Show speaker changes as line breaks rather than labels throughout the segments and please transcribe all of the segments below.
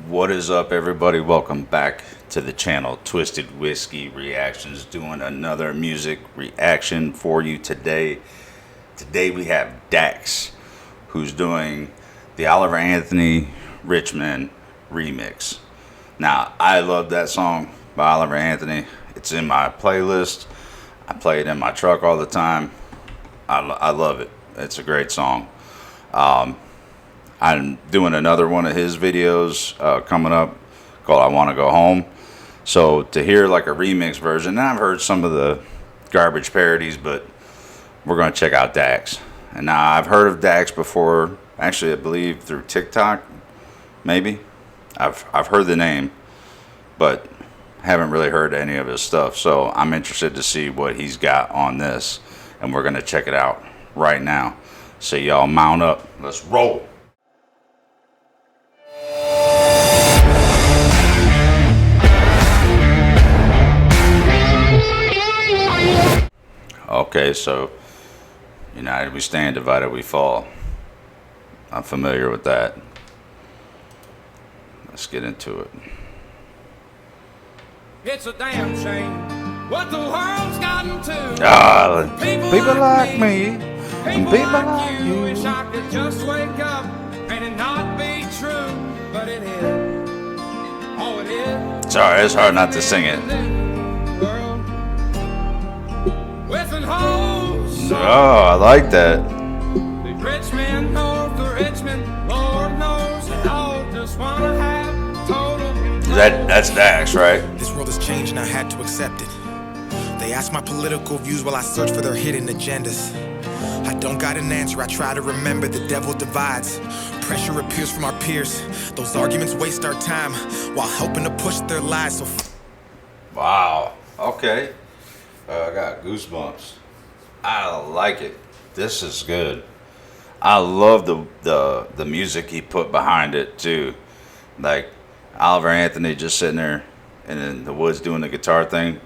What is up, everybody? Welcome back to the channel, Twisted Whiskey Reactions, doing another music reaction for you today. Today we have Dax, who's doing the Oliver Anthony Richmond remix. Now, I love that song by Oliver Anthony. It's in my playlist. I play it in my truck all the time. I love it. It's a great song. I'm doing another one of his videos coming up called I Want to Go Home. So to hear like a remix version, and I've heard some of the garbage parodies, but we're going to check out Dax. And now I've heard of Dax before, actually I believe through TikTok, maybe. I've heard the name, but haven't really heard any of his stuff. So I'm interested to see what he's got on this, and we're going to check it out right now. So y'all mount up. Let's roll. Okay, so united we stand, divided we fall. I'm familiar with that. Let's get into it.
It's a damn shame what the world's gotten to.
People like me and people like you.
Wish I could just wake up and it not be true, but it is. Oh, it is.
Sorry, it's hard not to sing it. Oh, I like that.
The Richmond, north of Richmond, Lord knows they all just wanna have total control.
That's Dax, right?
This world has changed and I had to accept it. They ask my political views while I search for their hidden agendas. I don't got an answer, I try to remember the devil divides. Pressure appears from our peers. Those arguments waste our time while helping to push their lies. So
wow, okay. I got goosebumps. I like it. This is good. I love the music he put behind it too. Like Oliver Anthony just sitting there and in the woods doing the guitar thing.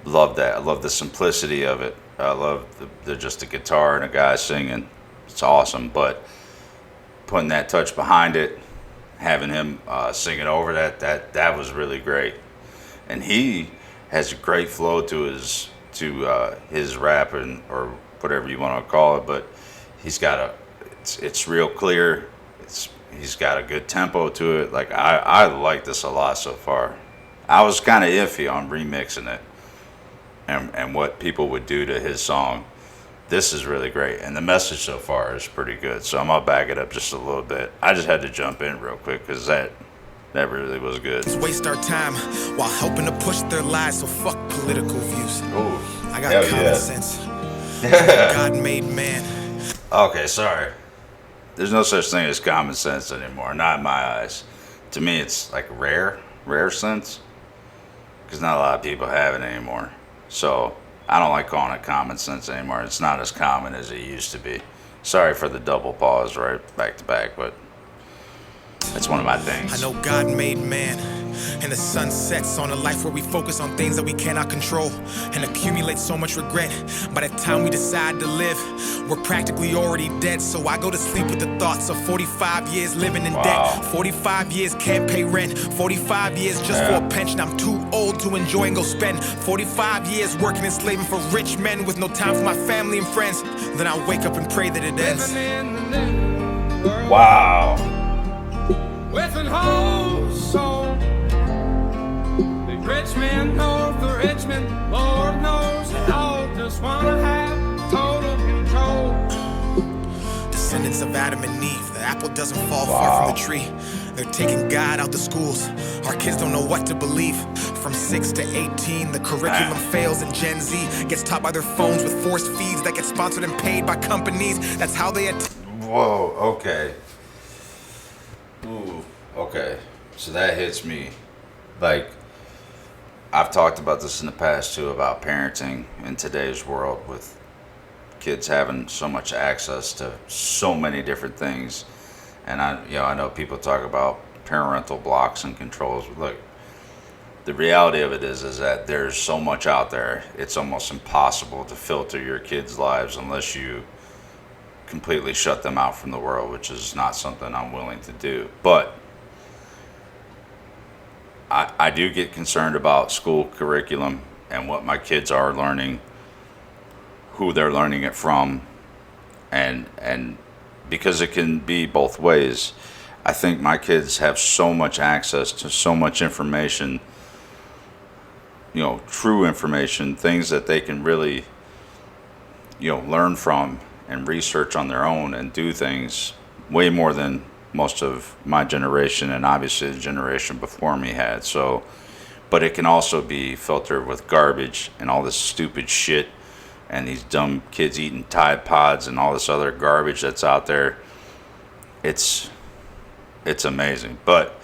Love that. I love the simplicity of it. I love just the guitar and a guy singing. It's awesome. But putting that touch behind it, having him singing over that was really great. And he has a great flow to his rap, and or whatever you want to call it, but he's got it's real clear. He's got a good tempo to it. Like I like this a lot so far. I was kind of iffy on remixing it and what people would do to his song. This is really great, and the message so far is pretty good. So I'm gonna back it up just a little bit. I just had to jump in real quick because that really was good.
waste our time while helping to push their lies. So fuck political views.
Ooh,
I got common sense. God made man.
Okay, sorry. There's no such thing as common sense anymore, not in my eyes. To me, it's like rare sense, because not a lot of people have it anymore. So I don't like calling it common sense anymore. It's not as common as it used to be. Sorry for the double pause right back to back, but that's one of my things.
I know God made man, and the sun sets on a life where we focus on things that we cannot control and accumulate so much regret. By the time we decide to live, we're practically already dead. So I go to sleep with the thoughts of 45 years living in debt. 45 years can't pay rent. 45 years just for a pension. I'm too old to enjoy and go spend 45 years working and slaving for rich men with no time for my family and friends. Then I wake up and pray that it ends.
Wow.
With an whole soul. The Richmond, north of Richmond, Lord knows they all just wanna have total control.
Descendants of Adam and Eve, the apple doesn't fall far from the tree. They're taking God out the schools. Our kids don't know what to believe. From 6 to 18, the curriculum fails, and Gen Z gets taught by their phones with forced feeds that get sponsored and paid by companies. That's how they
Whoa, okay. Ooh, okay. So that hits me. Like, I've talked about this in the past too, about parenting in today's world, with kids having so much access to so many different things. And I know people talk about parental blocks and controls. Look, the reality of it is that there's so much out there. It's almost impossible to filter your kids' lives unless you completely shut them out from the world, which is not something I'm willing to do. But I do get concerned about school curriculum and what my kids are learning, who they're learning it from, and because it can be both ways. I think my kids have so much access to so much information, true information, things that they can really, learn from and research on their own and do things way more than most of my generation and obviously the generation before me had. So, but it can also be filtered with garbage and all this stupid shit and these dumb kids eating Tide Pods and all this other garbage that's out there. It's amazing. But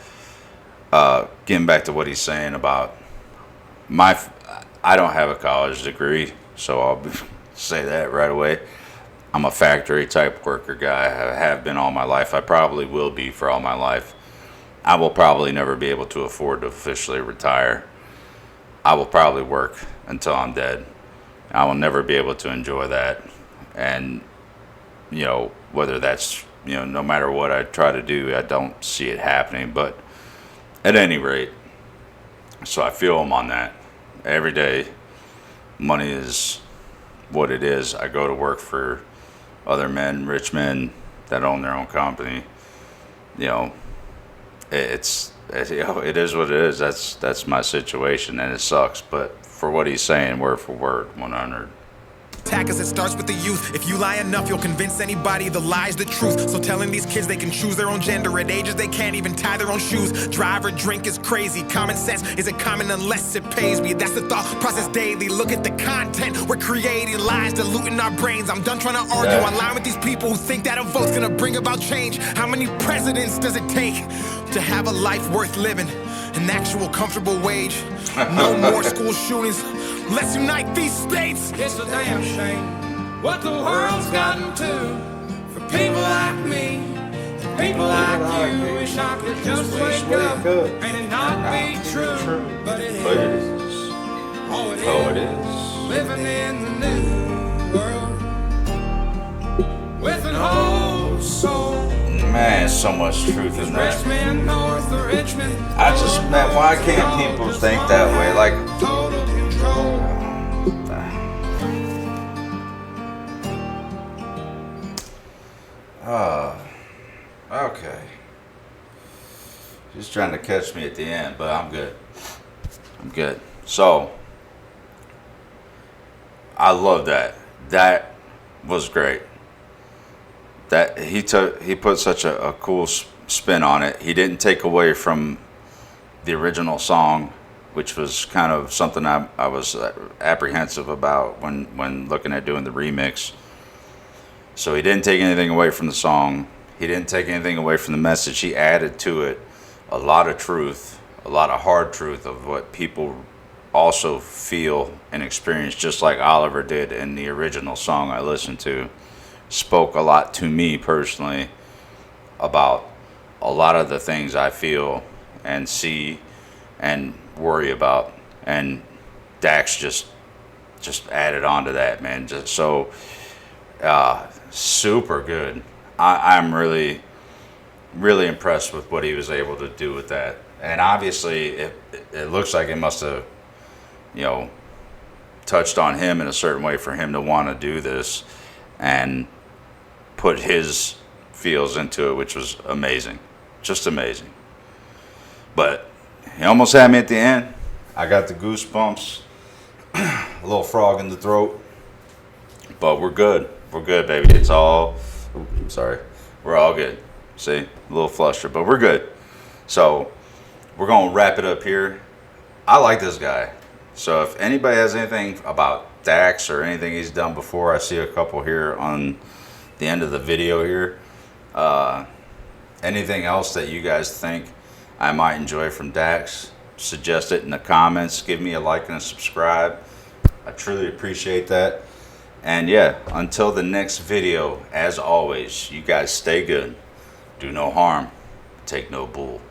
getting back to what he's saying about I don't have a college degree, so I'll say that right away. I'm a factory type worker guy. I have been all my life. I probably will be for all my life. I will probably never be able to afford to officially retire. I will probably work until I'm dead. I will never be able to enjoy that. And, whether that's, no matter what I try to do, I don't see it happening. But at any rate, so I feel him on that. Every day, money is what it is. I go to work for other men, rich men that own their own company. It is what it is. That's my situation, and it sucks. But for what he's saying, word for word, 100.
Attackers, it starts with the youth. If you lie enough, you'll convince anybody the lie's the truth. So telling these kids they can choose their own gender at ages they can't even tie their own shoes. Drive or drink is crazy. Common sense isn't common unless it pays me. That's the thought process daily. Look at the content. We're creating lies, diluting our brains. I'm done trying to argue online with these people who think that a vote's gonna bring about change. How many presidents does it take to have a life worth living? An actual comfortable wage. No more school shootings. Let's unite these states.
It's a damn shame what the world's gotten to for people like me, and people like you. Wish I could just wake up and it not be true, but it is. Oh, it is. Living in the new world with an old soul.
Man, so much truth in that.
Richmond, north of Richmond.
Man, why can't people think that way? Like,
Total control.
Okay. Just trying to catch me at the end, but I'm good. I'm good. So, I love that. That was great. That he put such a cool spin on it. He didn't take away from the original song, which was kind of something I was apprehensive about when looking at doing the remix. So he didn't take anything away from the song. He didn't take anything away from the message. He added to it a lot of truth, a lot of hard truth of what people also feel and experience, just like Oliver did in the original song I listened to. Spoke a lot to me personally about a lot of the things I feel and see and worry about, and Dax just added on to that, man. Just so super good. I'm really impressed with what he was able to do with that, and obviously it looks like it must have touched on him in a certain way for him to want to do this and put his feels into it, which was amazing, just amazing. But he almost had me at the end. I got the goosebumps, a little frog in the throat, but we're good, baby. It's all, sorry, we're all good. See, a little flustered, but we're good. So we're gonna wrap it up here. I like this guy, so if anybody has anything about Dax or anything he's done before, I see a couple here on the end of the video here. Anything else that you guys think I might enjoy from Dax, suggest it in the comments. Give me a like and a subscribe. I truly appreciate that. And yeah, until the next video, as always, you guys stay good, do no harm, take no bull.